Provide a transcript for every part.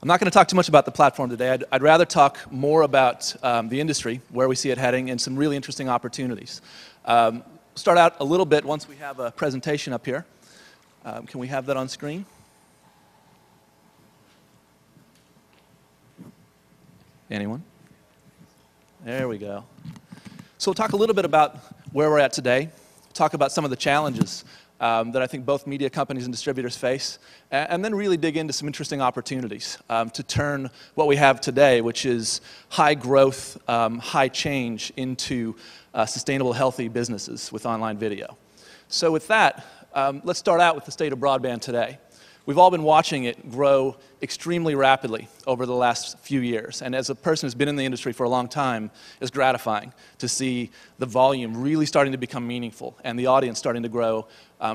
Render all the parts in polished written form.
I'm not going to talk too much about the platform today. I'd rather talk more about the industry, where we see it heading, and some really interesting opportunities. Start out a little bit once we have a presentation up here. Can we have that on screen? Anyone? There we go. So we'll talk a little bit about where we're at today, talk about some of the challenges that I think both media companies and distributors face, and then really dig into some interesting opportunities to turn what we have today, which is high growth, high change, into sustainable, healthy businesses with online video. So with that, let's start out with the state of broadband today. We've all been watching it grow extremely rapidly over the last few years. And as a person who's been in the industry for a long time, it's gratifying to see the volume really starting to become meaningful and the audience starting to grow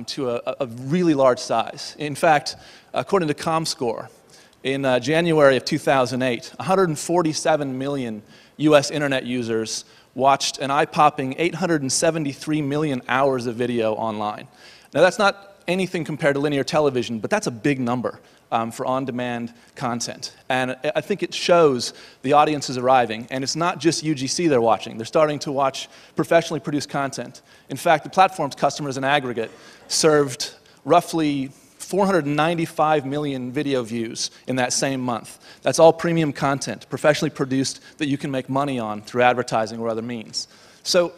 to a really large size. In fact, according to ComScore, in January of 2008, 147 million US internet users watched an eye-popping 873 million hours of video online. Now that's not anything compared to linear television, but that's a big number for on-demand content. And I think it shows the audience is arriving, and it's not just UGC they're watching. They're starting to watch professionally produced content. In fact, the platform's customers in aggregate served roughly 495 million video views in that same month. That's all premium content, professionally produced, that you can make money on through advertising or other means. So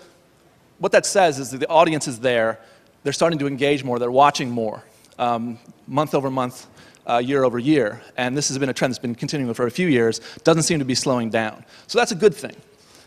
what that says is that the audience is there. They're starting to engage more, they're watching more, month over month, year over year. And this has been a trend that's been continuing for a few years, doesn't seem to be slowing down. So that's a good thing.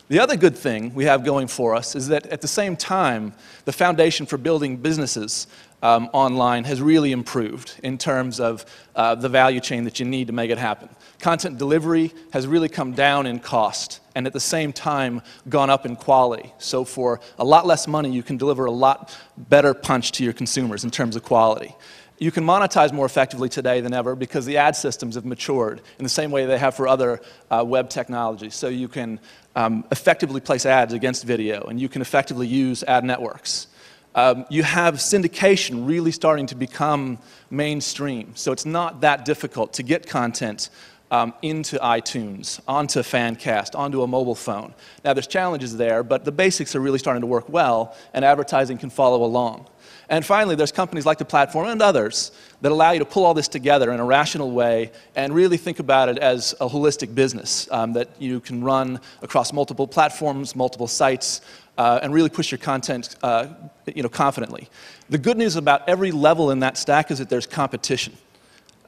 The other good thing we have going for us is that at the same time, the foundation for building businesses online has really improved in terms of the value chain that you need to make it happen. Content delivery has really come down in cost and at the same time gone up in quality. So for a lot less money, you can deliver a lot better punch to your consumers in terms of quality. You can monetize more effectively today than ever because the ad systems have matured in the same way they have for other web technologies. So you can effectively place ads against video, and you can effectively use ad networks. You have syndication really starting to become mainstream, so it's not that difficult to get content into iTunes, onto Fancast, onto a mobile phone. Now there's challenges there, but the basics are really starting to work well, and advertising can follow along. And finally, there's companies like the platform and others that allow you to pull all this together in a rational way and really think about it as a holistic business that you can run across multiple platforms, multiple sites, and really push your content confidently. The good news about every level in that stack is that there's competition.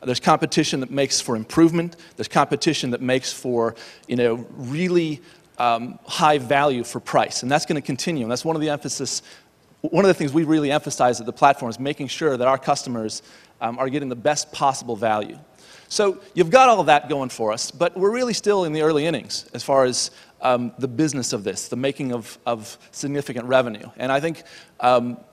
There's competition that makes for improvement. There's competition that makes for really high value for price, and that's going to continue. And that's one of the things we really emphasize at the platform is making sure that our customers are getting the best possible value. So you've got all of that going for us, but we're really still in the early innings as far as the business of this, the making of significant revenue. And I think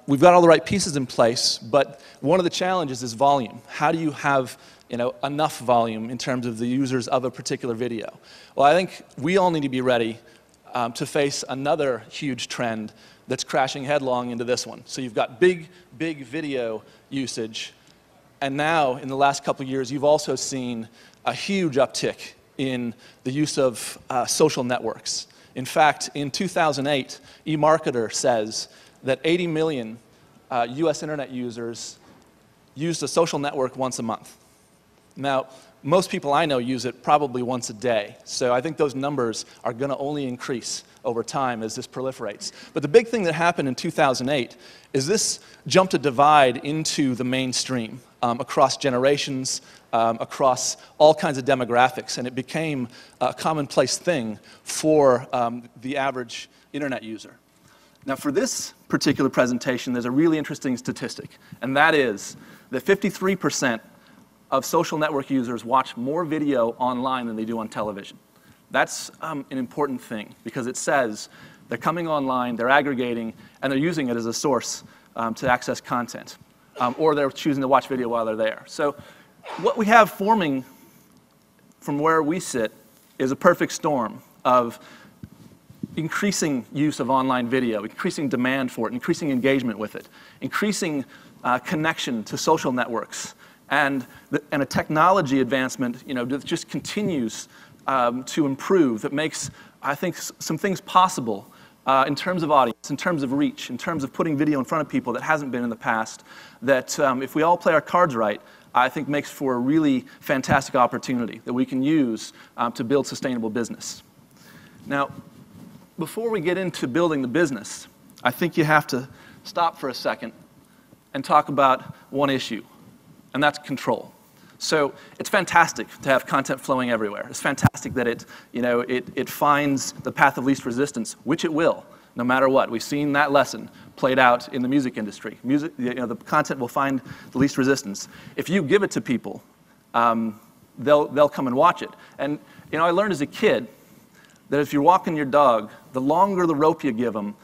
we've got all the right pieces in place, but one of the challenges is volume. How do you have enough volume in terms of the users of a particular video? Well, I think we all need to be ready to face another huge trend that's crashing headlong into this one. So you've got big video usage, and now in the last couple of years you've also seen a huge uptick in the use of social networks. In fact, in 2008, eMarketer says that 80 million US internet users used a social network once a month. Now, most people I know use it probably once a day, so I think those numbers are going to only increase over time as this proliferates. But the big thing that happened in 2008 is this jumped a divide into the mainstream across generations, across all kinds of demographics, and it became a commonplace thing for the average internet user. Now for this particular presentation, there's a really interesting statistic, and that is that 53% of social network users watch more video online than they do on television. That's an important thing because it says they're coming online, they're aggregating, and they're using it as a source to access content, or they're choosing to watch video while they're there. So what we have forming from where we sit is a perfect storm of increasing use of online video, increasing demand for it, increasing engagement with it, increasing connection to social networks, and a technology advancement, that just continues to improve, that makes, I think, some things possible in terms of audience, in terms of reach, in terms of putting video in front of people that hasn't been in the past, that if we all play our cards right, I think makes for a really fantastic opportunity that we can use to build sustainable business. Now, before we get into building the business, I think you have to stop for a second and talk about one issue, and that's control. So it's fantastic to have content flowing everywhere. It's fantastic that it finds the path of least resistance, which it will, no matter what. We've seen that lesson played out in the music industry. The content will find the least resistance. If you give it to people, they'll come and watch it. And I learned as a kid that if you're walking your dog, the longer the rope you give him,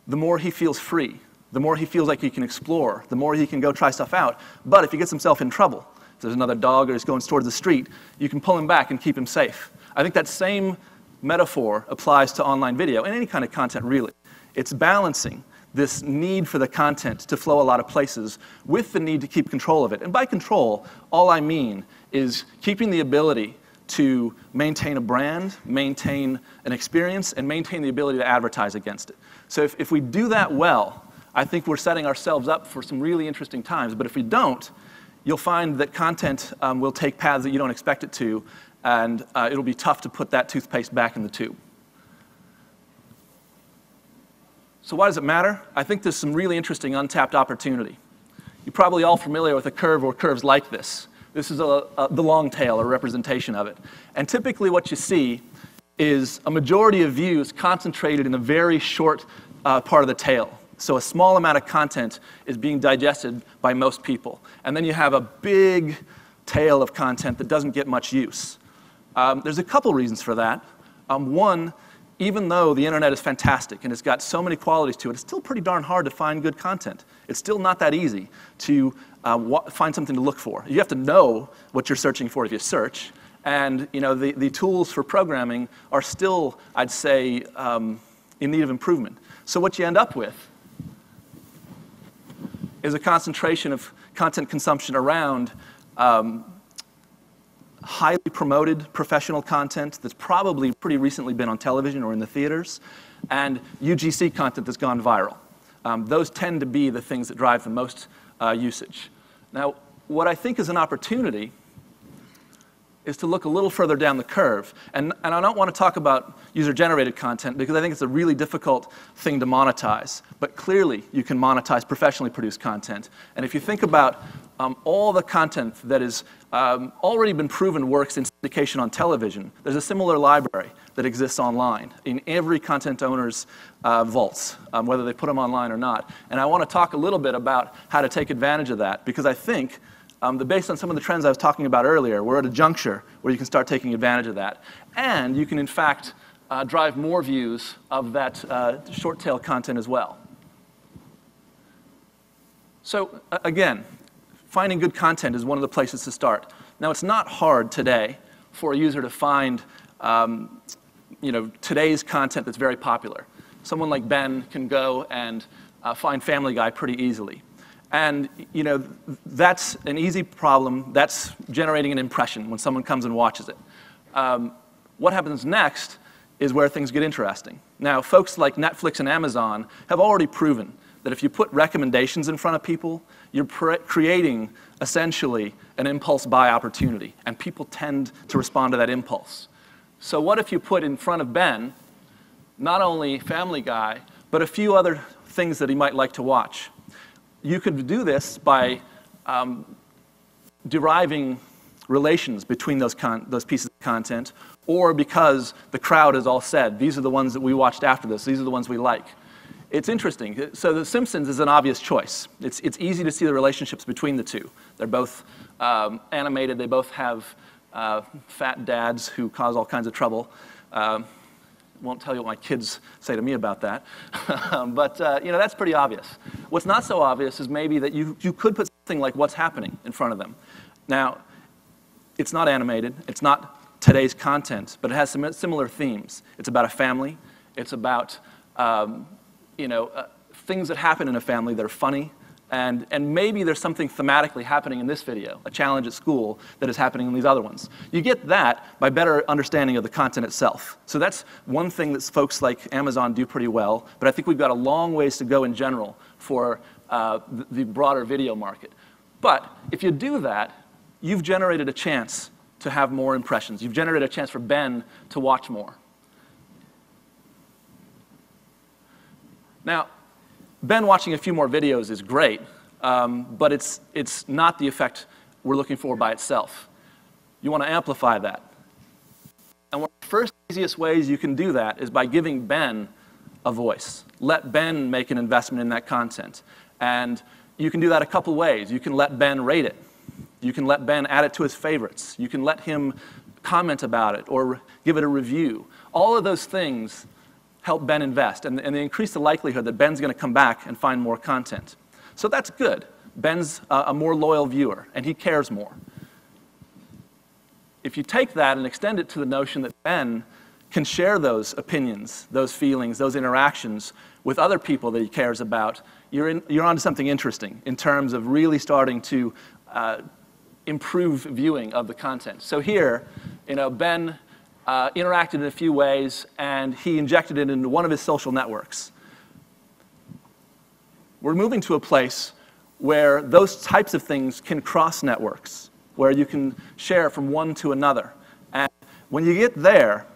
the more he feels free, the more he feels like he can explore, the more he can go try stuff out. But if he gets himself in trouble, if there's another dog or he's going towards the street, you can pull him back and keep him safe. I think that same metaphor applies to online video and any kind of content, really. It's balancing this need for the content to flow a lot of places with the need to keep control of it. And by control, all I mean is keeping the ability to maintain a brand, maintain an experience, and maintain the ability to advertise against it. So if we do that well, I think we're setting ourselves up for some really interesting times. But if we don't, you'll find that content will take paths that you don't expect it to, and it'll be tough to put that toothpaste back in the tube. So why does it matter? I think there's some really interesting untapped opportunity. You're probably all familiar with a curve or curves like this. This is the long tail, or representation of it. And typically what you see is a majority of views concentrated in a very short part of the tail. So a small amount of content is being digested by most people. And then you have a big tail of content that doesn't get much use. There's a couple reasons for that. One, even though the internet is fantastic and it's got so many qualities to it, it's still pretty darn hard to find good content. It's still not that easy to find something to look for. You have to know what you're searching for if you search. And the tools for programming are still, I'd say, in need of improvement. So what you end up with is a concentration of content consumption around highly promoted professional content that's probably pretty recently been on television or in the theaters, and UGC content that's gone viral. Those tend to be the things that drive the most usage. Now, what I think is an opportunity is to look a little further down the curve. And I don't want to talk about user-generated content because I think it's a really difficult thing to monetize. But clearly, you can monetize professionally produced content. And if you think about all the content that has already been proven works in syndication on television, there's a similar library that exists online in every content owner's vaults, whether they put them online or not. And I want to talk a little bit about how to take advantage of that, because I think based on some of the trends I was talking about earlier, we're at a juncture where you can start taking advantage of that. And you can, in fact, drive more views of that short tail content as well. So again, finding good content is one of the places to start. Now, it's not hard today for a user to find today's content that's very popular. Someone like Ben can go and find Family Guy pretty easily. And that's an easy problem. That's generating an impression when someone comes and watches it. What happens next is where things get interesting. Now, folks like Netflix and Amazon have already proven that if you put recommendations in front of people, you're creating, essentially, an impulse buy opportunity. And people tend to respond to that impulse. So what if you put in front of Ben not only Family Guy, but a few other things that he might like to watch? You could do this by deriving relations between those pieces of content, or because the crowd has all said, these are the ones that we watched after this, these are the ones we like. It's interesting. So The Simpsons is an obvious choice. It's easy to see the relationships between the two. They're both animated. They both have fat dads who cause all kinds of trouble. Won't tell you what my kids say to me about that. But that's pretty obvious. What's not so obvious is maybe that you could put something like What's Happening in front of them. Now, it's not animated. It's not today's content, but it has some similar themes. It's about a family. It's about things that happen in a family that are funny And maybe there's something thematically happening in this video, a challenge at school that is happening in these other ones. You get that by better understanding of the content itself. So that's one thing that folks like Amazon do pretty well, but I think we've got a long ways to go in general for the broader video market. But if you do that, you've generated a chance to have more impressions. You've generated a chance for Ben to watch more. Now, Ben watching a few more videos is great, but it's not the effect we're looking for by itself. You want to amplify that. And one of the first easiest ways you can do that is by giving Ben a voice. Let Ben make an investment in that content. And you can do that a couple ways. You can let Ben rate it. You can let Ben add it to his favorites. You can let him comment about it or give it a review. All of those things help Ben invest, and they increase the likelihood that Ben's going to come back and find more content. So that's good. Ben's a more loyal viewer, and he cares more. If you take that and extend it to the notion that Ben can share those opinions, those feelings, those interactions with other people that he cares about, you're onto something interesting in terms of really starting to improve viewing of the content. So here, Ben interacted in a few ways, and he injected it into one of his social networks. We're moving to a place where those types of things can cross networks, where you can share from one to another. And when you get there,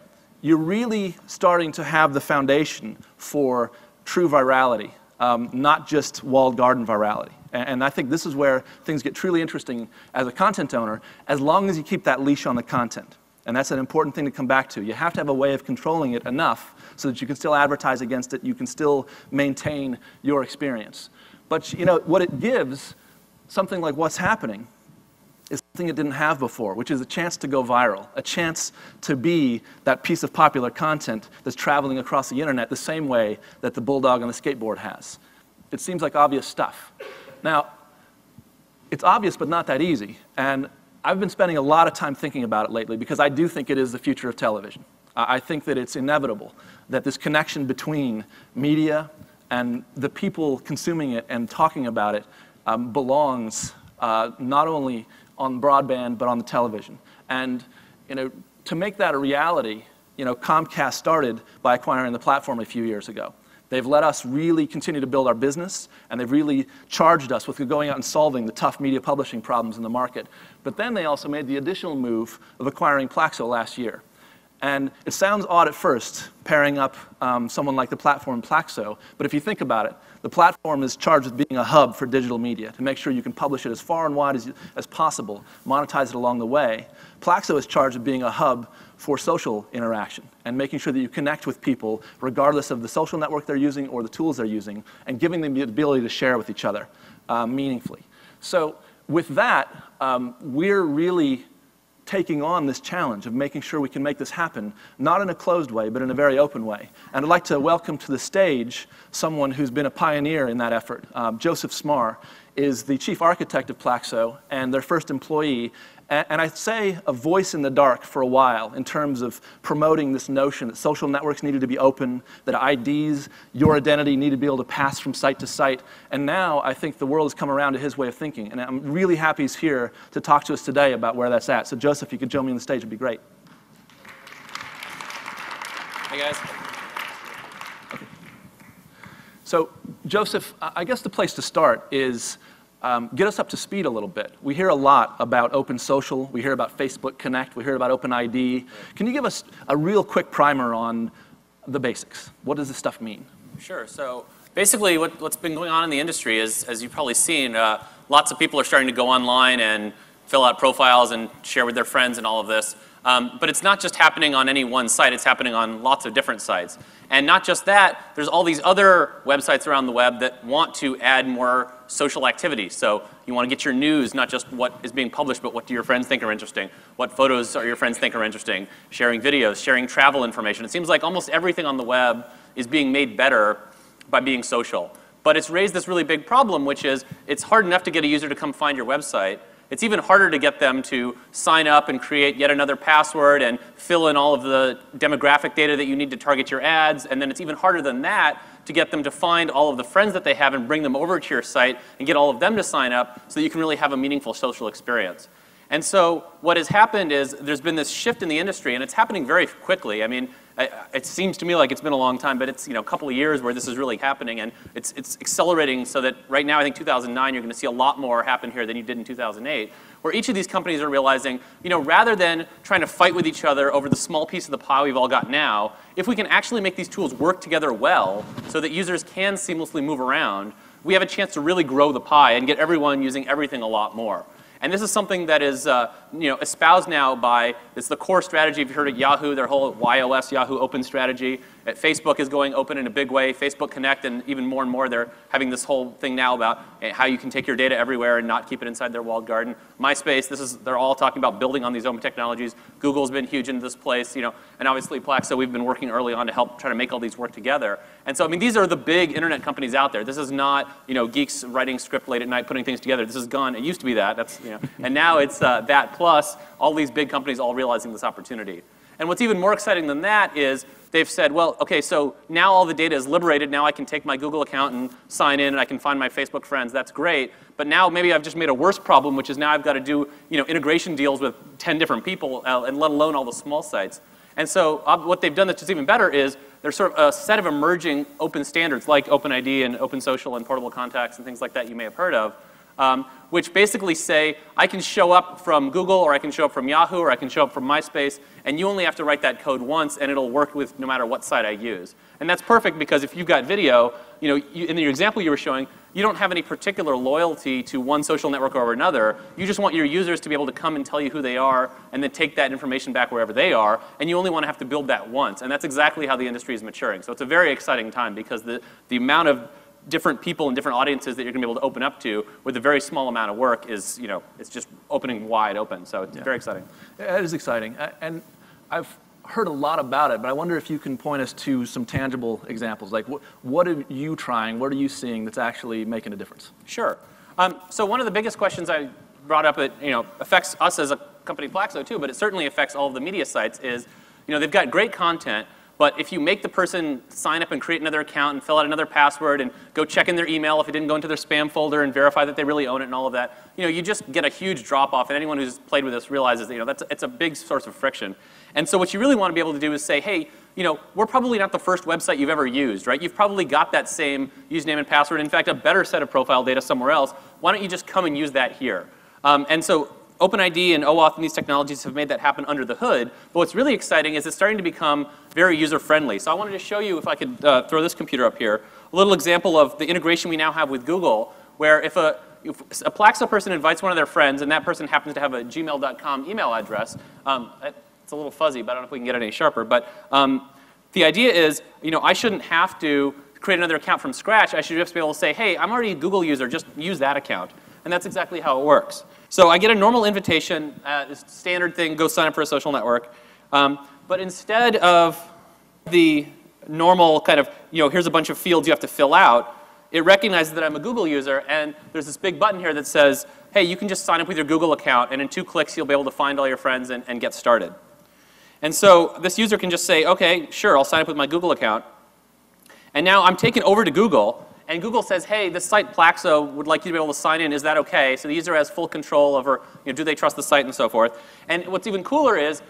you're really starting to have the foundation for true virality, not just walled garden virality. And I think this is where things get truly interesting as a content owner, as long as you keep that leash on the content. And that's an important thing to come back to. You have to have a way of controlling it enough so that you can still advertise against it, you can still maintain your experience. But what it gives, something like what's happening, is something it didn't have before, which is a chance to go viral, a chance to be that piece of popular content that's traveling across the internet the same way that the bulldog on the skateboard has. It seems like obvious stuff. Now, it's obvious but not that easy. And I've been spending a lot of time thinking about it lately because I do think it is the future of television. I think that it's inevitable that this connection between media and the people consuming it and talking about it belongs not only on broadband but on the television. And to make that a reality, Comcast started by acquiring the platform a few years ago. They've let us really continue to build our business, and they've really charged us with going out and solving the tough media publishing problems in the market. But then they also made the additional move of acquiring Plaxo last year. And it sounds odd at first, pairing up someone like the platform Plaxo, but if you think about it, the platform is charged with being a hub for digital media to make sure you can publish it as far and wide as possible, monetize it along the way. Plaxo is charged with being a hub for social interaction and making sure that you connect with people regardless of the social network they're using or the tools they're using, and giving them the ability to share with each other meaningfully. So with that, we're really taking on this challenge of making sure we can make this happen, not in a closed way, but in a very open way. And I'd like to welcome to the stage someone who's been a pioneer in that effort. Joseph Smar is the chief architect of Plaxo and their first employee. And I'd say a voice in the dark for a while in terms of promoting this notion that social networks needed to be open, that IDs, your identity, need to be able to pass from site to site. And now I think the world has come around to his way of thinking. And I'm really happy he's here to talk to us today about where that's at. So Joseph, if you could join me on the stage, it'd be great. Hey, guys. Okay. So Joseph, I guess the place to start is get us up to speed a little bit. We hear a lot about open social. We hear about Facebook Connect. We hear about Open ID. Can you give us a real quick primer on the basics? What does this stuff mean? Sure. So basically what's been going on in the industry is, as you've probably seen, lots of people are starting to go online and fill out profiles and share with their friends and all of this. But it's not just happening on any one site. It's happening on lots of different sites. And not just that, there's all these other websites around the web that want to add more social activity. So you want to get your news, not just what is being published, but what do your friends think are interesting? What photos are your friends think are interesting? Sharing videos, sharing travel information. It seems like almost everything on the web is being made better by being social. But it's raised this really big problem, which is it's hard enough to get a user to come find your website. It's even harder to get them to sign up and create yet another password and fill in all of the demographic data that you need to target your ads. And then it's even harder than that to get them to find all of the friends that they have and bring them over to your site and get all of them to sign up so that you can really have a meaningful social experience. And so what has happened is there's been this shift in the industry, and it's happening very quickly. I mean, it seems to me like it's been a long time, but it's a couple of years where this is really happening, and it's accelerating so that right now, I think 2009, you're going to see a lot more happen here than you did in 2008, where each of these companies are realizing, rather than trying to fight with each other over the small piece of the pie we've all got now, if we can actually make these tools work together well so that users can seamlessly move around, we have a chance to really grow the pie and get everyone using everything a lot more. And this is something that is espoused now by, it's the core strategy. If you heard at Yahoo, their whole YOS, Yahoo Open strategy. At Facebook is going open in a big way. Facebook Connect, and even more, they're having this whole thing now about how you can take your data everywhere and not keep it inside their walled garden. MySpace, they're all talking about building on these open technologies. Google's been huge into this place, and obviously Plaxo, we've been working early on to help try to make all these work together. And so, I mean, these are the big internet companies out there. This is not, geeks writing script late at night, putting things together. This is gone. It used to be that. That's, and now it's that plus all these big companies all realizing this opportunity. And what's even more exciting than that is they've said, well, okay, so now all the data is liberated. Now I can take my Google account and sign in, and I can find my Facebook friends. That's great. But now maybe I've just made a worse problem, which is now I've got to do integration deals with 10 different people, and let alone all the small sites. And so what they've done that's just even better is there's sort of a set of emerging open standards like OpenID and OpenSocial and portable contacts and things like that you may have heard of, which basically say I can show up from Google, or I can show up from Yahoo, or I can show up from MySpace, and you only have to write that code once, and it'll work with no matter what site I use. And that's perfect because if you've got video, in your example you were showing, you don't have any particular loyalty to one social network over another. You just want your users to be able to come and tell you who they are and then take that information back wherever they are, and you only want to have to build that once. And that's exactly how the industry is maturing. So it's a very exciting time because the amount of different people and different audiences that you're going to be able to open up to with a very small amount of work is, it's just opening wide open. So it's very exciting. It is exciting. And I've heard a lot about it, but I wonder if you can point us to some tangible examples. Like, what are you trying? What are you seeing that's actually making a difference? Sure. So one of the biggest questions I brought up that affects us as a company, Plaxo, too, but it certainly affects all of the media sites is, they've got great content, but if you make the person sign up and create another account and fill out another password and go check in their email if it didn't go into their spam folder and verify that they really own it and all of that, you just get a huge drop off. And anyone who's played with this realizes that it's a big source of friction. And so what you really want to be able to do is say, hey, we're probably not the first website you've ever used, right? You've probably got that same username and password. In fact, a better set of profile data somewhere else. Why don't you just come and use that here? And so OpenID and OAuth and these technologies have made that happen under the hood. But what's really exciting is it's starting to become very user-friendly. So I wanted to show you, if I could throw this computer up here, a little example of the integration we now have with Google, where if a Plaxo person invites one of their friends and that person happens to have a gmail.com email address, it's a little fuzzy, but I don't know if we can get it any sharper. But the idea is, I shouldn't have to create another account from scratch. I should just be able to say, hey, I'm already a Google user. Just use that account. And that's exactly how it works. So I get a normal invitation, standard thing, go sign up for a social network. But instead of the normal kind of, here's a bunch of fields you have to fill out, it recognizes that I'm a Google user, and there's this big button here that says, hey, you can just sign up with your Google account, and in 2 clicks you'll be able to find all your friends and get started. And so this user can just say, okay, sure, I'll sign up with my Google account. And now I'm taken over to Google, and Google says, hey, this site Plaxo would like you to be able to sign in. Is that okay? So the user has full control over, do they trust the site and so forth. And what's even cooler is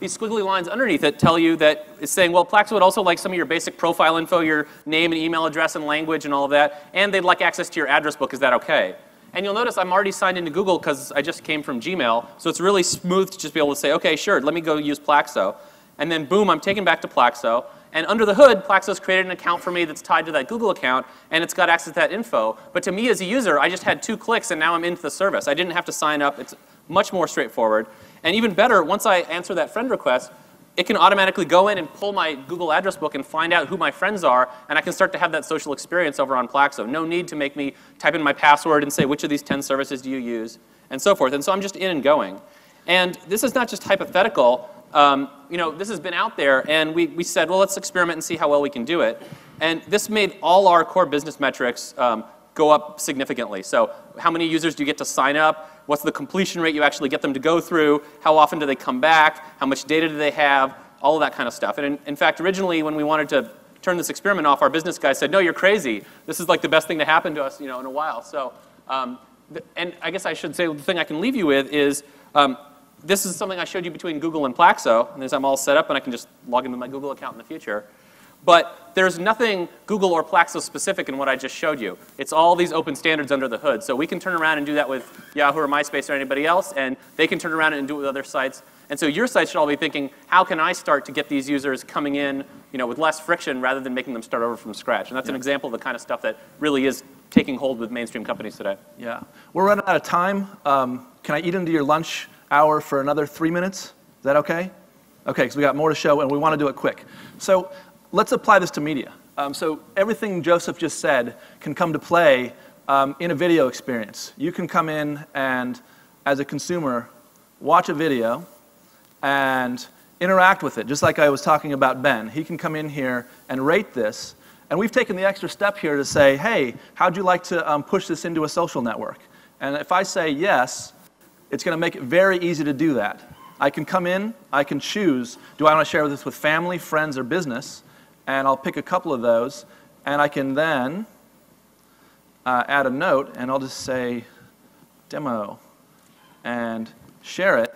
these squiggly lines underneath it tell you that it's saying, well, Plaxo would also like some of your basic profile info, your name and email address and language and all of that, and they'd like access to your address book. Is that okay? And you'll notice I'm already signed into Google because I just came from Gmail. So it's really smooth to just be able to say, okay, sure, let me go use Plaxo. And then boom, I'm taken back to Plaxo. And under the hood, Plaxo's created an account for me that's tied to that Google account, and it's got access to that info. But to me as a user, I just had 2 clicks, and now I'm into the service. I didn't have to sign up. It's much more straightforward. And even better, once I answer that friend request, it can automatically go in and pull my Google address book and find out who my friends are, and I can start to have that social experience over on Plaxo. No need to make me type in my password and say, which of these 10 services do you use, and so forth. And so I'm just in and going. And this is not just hypothetical. This has been out there, and we said, well, let's experiment and see how well we can do it. And this made all our core business metrics go up significantly. So how many users do you get to sign up? What's the completion rate you actually get them to go through? How often do they come back? How much data do they have? All of that kind of stuff. And in fact, originally when we wanted to turn this experiment off, our business guy said, no, you're crazy. This is like the best thing to happen to us, in a while. So, and I guess I should say the thing I can leave you with is, this is something I showed you between Google and Plaxo. And as I'm all set up, and I can just log into my Google account in the future. But there's nothing Google or Plaxo specific in what I just showed you. It's all these open standards under the hood. So we can turn around and do that with Yahoo or MySpace or anybody else, and they can turn around and do it with other sites. And so your site should all be thinking, how can I start to get these users coming in, with less friction rather than making them start over from scratch? And that's an example of the kind of stuff that really is taking hold with mainstream companies today. Yeah. We're running out of time. Can I eat into your lunch hour for another 3 minutes? Is that okay? Okay, because we got more to show, and we want to do it quick. So let's apply this to media. So everything Joseph just said can come to play in a video experience. You can come in and, as a consumer, watch a video and interact with it, just like I was talking about Ben. He can come in here and rate this. And we've taken the extra step here to say, hey, how'd you like to push this into a social network? And if I say yes, it's going to make it very easy to do that. I can come in, I can choose, do I want to share this with family, friends, or business? And I'll pick a couple of those. And I can then add a note, and I'll just say demo and share it.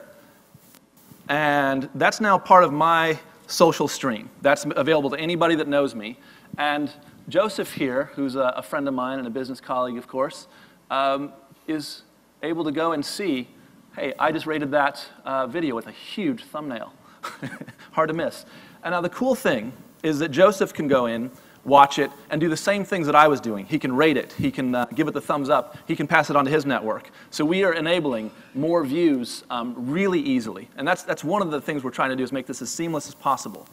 And that's now part of my social stream. That's available to anybody that knows me. And Joseph here, who's a friend of mine and a business colleague, of course, is able to go and see, hey, I just rated that video with a huge thumbnail. Hard to miss. And now the cool thing is that Joseph can go in, watch it, and do the same things that I was doing. He can rate it. He can give it the thumbs up. He can pass it on to his network. So we are enabling more views really easily. And that's one of the things we're trying to do, is make this as seamless as possible.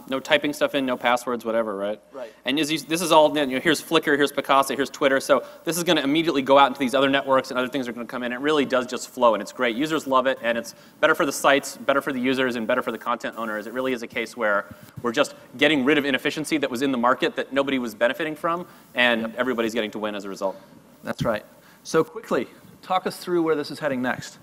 No typing stuff in, no passwords, whatever, right? Right. And this is all, here's Flickr, here's Picasa, here's Twitter. So this is going to immediately go out into these other networks, and other things are going to come in. It really does just flow, and it's great. Users love it, and it's better for the sites, better for the users, and better for the content owners. It really is a case where we're just getting rid of inefficiency that was in the market that nobody was benefiting from, and everybody's getting to win as a result. That's right. So quickly, talk us through where this is heading next.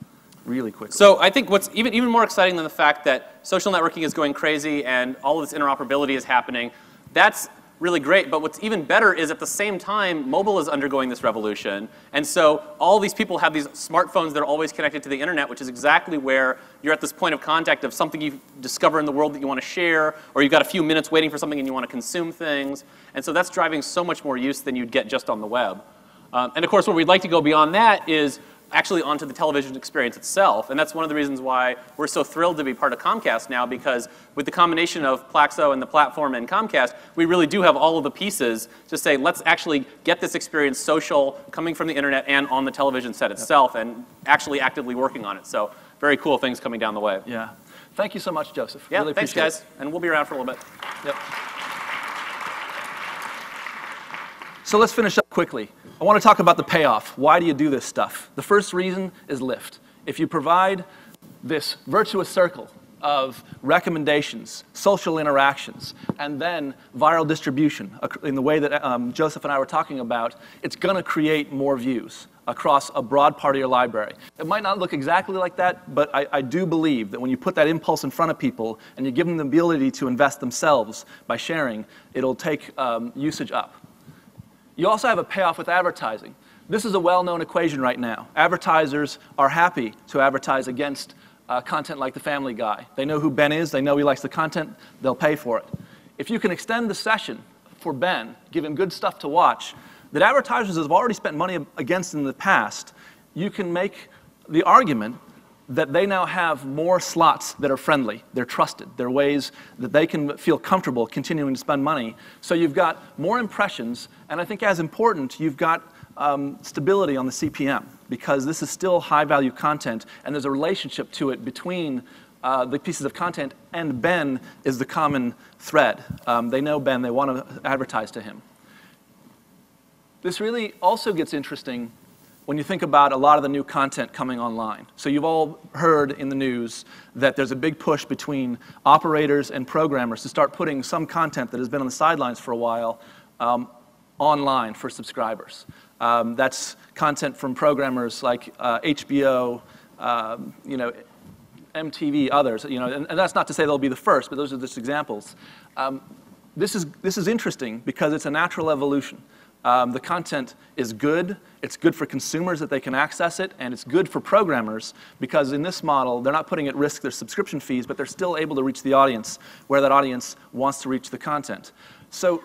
Really quickly. So I think what's even more exciting than the fact that social networking is going crazy and all of this interoperability is happening, that's really great. But what's even better is at the same time, mobile is undergoing this revolution. And so all these people have these smartphones that are always connected to the internet, which is exactly where you're at this point of contact of something you discover in the world that you want to share, or you've got a few minutes waiting for something and you want to consume things. And so that's driving so much more use than you'd get just on the web. And of course, where we'd like to go beyond that is actually onto the television experience itself. And that's one of the reasons why we're so thrilled to be part of Comcast now, because with the combination of Plaxo and the platform and Comcast, we really do have all of the pieces to say, let's actually get this experience social, coming from the internet and on the television set itself, and actually actively working on it. So very cool things coming down the way. Yeah. Thank you so much, Joseph. Yeah, really thanks, guys. And we'll be around for a little bit. Yep. So let's finish up quickly. I want to talk about the payoff. Why do you do this stuff? The first reason is lift. If you provide this virtuous circle of recommendations, social interactions, and then viral distribution in the way that Joseph and I were talking about, it's going to create more views across a broad part of your library. It might not look exactly like that, but I do believe that when you put that impulse in front of people and you give them the ability to invest themselves by sharing, it'll take usage up. You also have a payoff with advertising. This is a well-known equation right now. Advertisers are happy to advertise against content like The Family Guy. They know who Ben is. They know he likes the content. They'll pay for it. If you can extend the session for Ben, give him good stuff to watch, that advertisers have already spent money against in the past, you can make the argument that they now have more slots that are friendly, they're trusted, they're ways that they can feel comfortable continuing to spend money. So you've got more impressions, and I think as important, you've got stability on the CPM, because this is still high-value content, and there's a relationship to it between the pieces of content, and Ben is the common thread. They know Ben, they want to advertise to him. This really also gets interesting when you think about a lot of the new content coming online. So you've all heard in the news that there's a big push between operators and programmers to start putting some content that has been on the sidelines for a while online for subscribers. That's content from programmers like HBO, MTV, others. And that's not to say they'll be the first, but those are just examples. This is interesting because it's a natural evolution. The content is good. It's good for consumers that they can access it, and it's good for programmers because in this model, they're not putting at risk their subscription fees, but they're still able to reach the audience where that audience wants to reach the content. So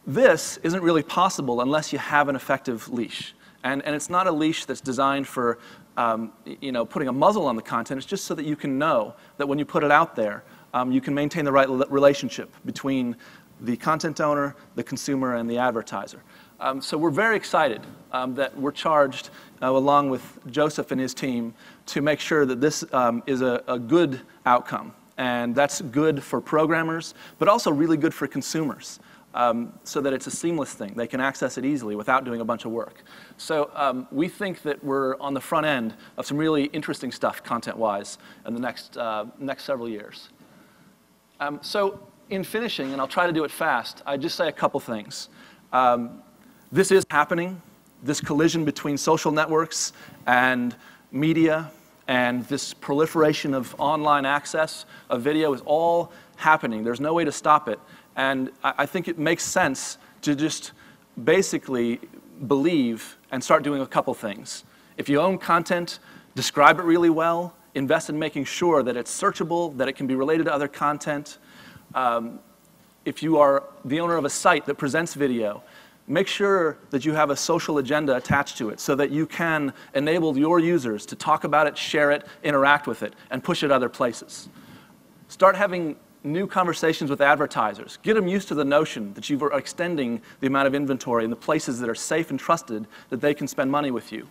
this isn't really possible unless you have an effective leash. And it's not a leash that's designed for putting a muzzle on the content. It's just so that you can know that when you put it out there, you can maintain the right relationship between the content owner, the consumer, and the advertiser. So we're very excited that we're charged, along with Joseph and his team, to make sure that this is a good outcome. And that's good for programmers, but also really good for consumers, so that it's a seamless thing. They can access it easily without doing a bunch of work. So we think that we're on the front end of some really interesting stuff, content-wise, in the next several years. So in finishing, and I'll try to do it fast, I'd just say a couple things. This is happening. This collision between social networks and media and this proliferation of online access of video is all happening. There's no way to stop it. And I think it makes sense to just basically believe and start doing a couple things. If you own content, describe it really well, invest in making sure that it's searchable, that it can be related to other content. If you are the owner of a site that presents video, make sure that you have a social agenda attached to it so that you can enable your users to talk about it, share it, interact with it, and push it other places. Start having new conversations with advertisers. Get them used to the notion that you are extending the amount of inventory in the places that are safe and trusted that they can spend money with you.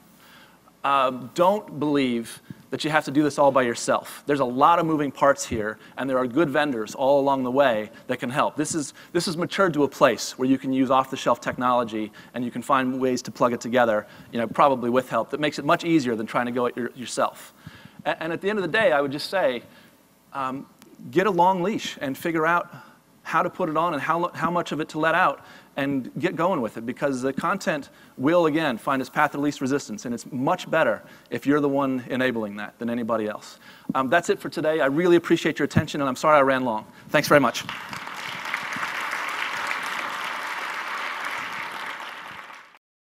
Don't believe that you have to do this all by yourself. There's a lot of moving parts here, and there are good vendors all along the way that can help. This is matured to a place where you can use off-the-shelf technology, and you can find ways to plug it together, probably with help, that makes it much easier than trying to go it yourself. And at the end of the day, I would just say, get a long leash and figure out how to put it on and how much of it to let out, and get going with it, because the content will, again, find its path of least resistance, and it's much better if you're the one enabling that than anybody else. That's it for today. I really appreciate your attention, and I'm sorry I ran long. Thanks very much.